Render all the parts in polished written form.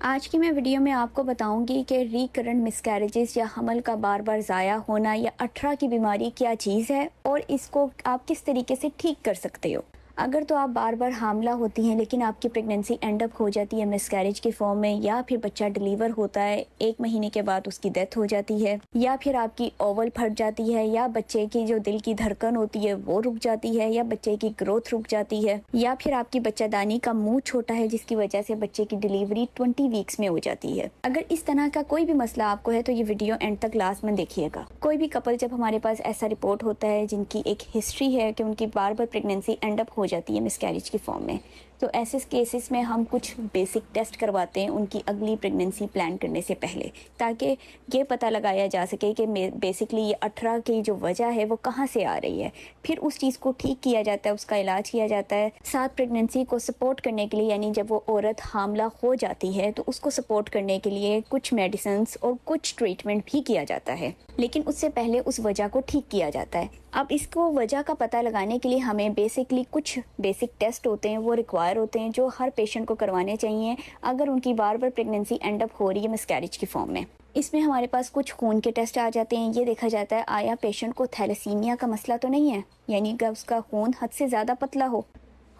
آج کی میں ویڈیو میں آپ کو بتاؤں گی کہ ریکرنٹ مسکیریجز یا حمل کا بار بار ضائع ہونا یا اٹھرا کی بیماری کیا چیز ہے اور اس کو آپ کس طریقے سے ٹھیک کر سکتے ہو۔ اگر تو آپ بار بار حاملہ ہوتی ہیں لیکن آپ کی پریگننسی اینڈ اپ ہو جاتی ہے مسکیریج کی فارم میں، یا پھر بچہ ڈیلیور ہوتا ہے 1 مہینے کے بعد اس کی ڈیتھ ہو جاتی ہے، یا پھر آپ کی اوول پھٹ جاتی ہے، یا بچے کی جو دل کی دھڑکن ہوتی ہے وہ رک جاتی ہے، یا بچے کی گروتھ رک جاتی ہے، یا پھر آپ کی بچہ دانی کا منہ چھوٹا ہے جس کی وجہ سے بچے کی ڈیلیوری 20 ویکس میں ہو جاتی ہے۔ اگر اس طرح کا کوئی بھی مسئلہ آپ کو ہے تو یہ ویڈیو اینڈ تک لاسٹ میں دیکھیے گا۔ کوئی بھی کپل جب ہمارے پاس ایسا رپورٹ ہوتا ہے جن کی ایک ہسٹری ہے کہ ان کی بار بار پریگننسی اینڈ اپ ہو جاتی ہے مسکیریج کی فارم میں، تو ایسے کیسز میں ہم کچھ بیسک ٹیسٹ کرواتے ہیں ان کی اگلی پریگننسی پلان کرنے سے پہلے، تاکہ یہ پتہ لگایا جا سکے کہ بیسکلی یہ اٹھرا کی جو وجہ ہے وہ کہاں سے آ رہی ہے۔ پھر اس چیز کو ٹھیک کیا جاتا ہے، اس کا علاج کیا جاتا ہے۔ ساتھ پریگننسی کو سپورٹ کرنے کے لیے، یعنی جب وہ عورت حاملہ ہو جاتی ہے تو اس کو سپورٹ کرنے کے لیے کچھ میڈیسنز اور کچھ ٹریٹمنٹ بھی کیا جاتا ہے، لیکن اس سے پہلے اس وجہ کو ٹھیک کیا جاتا ہے۔ اب اس کو وجہ کا پتہ لگانے کے لیے ہمیں بیسکلی کچھ بیسک ٹیسٹ ہوتے ہیں، وہ ریکوائر ہوتے ہیں، جو ہر پیشنٹ کو کروانے چاہیے اگر ان کی بار بار پریگننسی اینڈ اپ ہو رہی ہے مسکیریج کی فارم میں۔ اس میں ہمارے پاس کچھ خون کے ٹیسٹ آ جاتے ہیں۔ یہ دیکھا جاتا ہے آیا پیشنٹ کو تھیلیسیمیا کا مسئلہ تو نہیں ہے، یعنی کہ اس کا خون حد سے زیادہ پتلا ہو،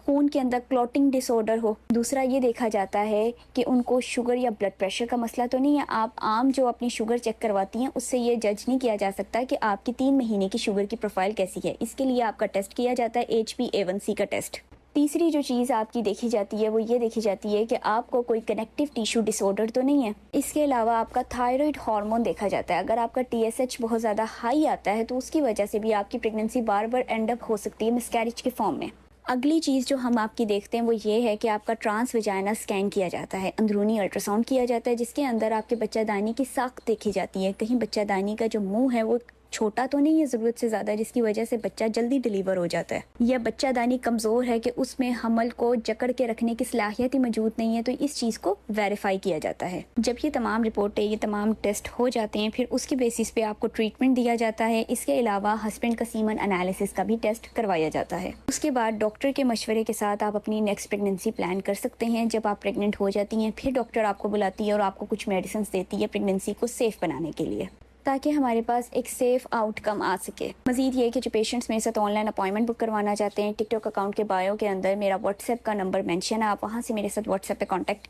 خون کے اندر کلوٹنگ ڈس آرڈر ہو۔ دوسرا یہ دیکھا جاتا ہے کہ ان کو شوگر یا بلڈ پریشر کا مسئلہ تو نہیں ہے۔ آپ عام جو اپنی شوگر چیک کرواتی ہیں اس سے یہ جج نہیں کیا جا سکتا کہ آپ کی 3 مہینے کی شوگر کی پروفائل کیسی ہے، اس کے لیے آپ کا ٹیسٹ کیا جاتا ہے HbA1c کا ٹیسٹ۔ تیسری جو چیز آپ کی دیکھی جاتی ہے وہ یہ دیکھی جاتی ہے کہ آپ کو کوئی کنیکٹیو ٹیشو ڈس آرڈر تو نہیں ہے۔ اس کے علاوہ آپ کا تھائرائڈ ہارمون دیکھا جاتا ہے۔ اگر آپ کا TSH بہت زیادہ ہائی آتا ہے تو اس کی وجہ سے بھی آپ کی پریگننسی بار بار اینڈ اپ ہو سکتی ہے مسکیریج کی فارم میں۔ اگلی چیز جو ہم آپ کی دیکھتے ہیں وہ یہ ہے کہ آپ کا ٹرانس ویجائنا اسکین کیا جاتا ہے، اندرونی الٹرا ساؤنڈ کیا جاتا ہے، جس کے اندر آپ کے بچہ دانی کی ساخت دیکھی جاتی ہے۔ کہیں بچہ دانی کا جو منہ ہے وہ چھوٹا تو نہیں ہے ضرورت سے زیادہ، جس کی وجہ سے بچہ جلدی ڈیلیور ہو جاتا ہے، یا بچہ دانی کمزور ہے کہ اس میں حمل کو جکڑ کے رکھنے کی صلاحیت ہی موجود نہیں ہے، تو اس چیز کو ویریفائی کیا جاتا ہے۔ جب یہ تمام رپورٹیں، یہ تمام ٹیسٹ ہو جاتے ہیں، پھر اس کی بیسس پہ آپ کو ٹریٹمنٹ دیا جاتا ہے۔ اس کے علاوہ ہسبینڈ کا سیمن انالیسس کا بھی ٹیسٹ کروایا جاتا ہے۔ اس کے بعد ڈاکٹر کے مشورے کے ساتھ آپ اپنی نیکسٹ پریگننسی پلان کر سکتے ہیں۔ جب آپ پریگننٹ ہو جاتی ہیں پھر ڈاکٹر آپ کو بلاتی ہے اور آپ کو کچھ میڈیسنز دیتی ہے پریگننسی کو سیف بنانے کے لیے، تاکہ ہمارے پاس ایک سیف آؤٹ کم آ سکے۔ مزید یہ کہ جو پیشنٹس میرے ساتھ آن لائن اپائنٹمنٹ بک کروانا چاہتے ہیں، ٹک ٹاک اکاؤنٹ کے بایو کے اندر میرا واٹس ایپ کا نمبر مینشن ہے، آپ وہاں سے میرے ساتھ واٹس ایپ پہ کانٹیکٹ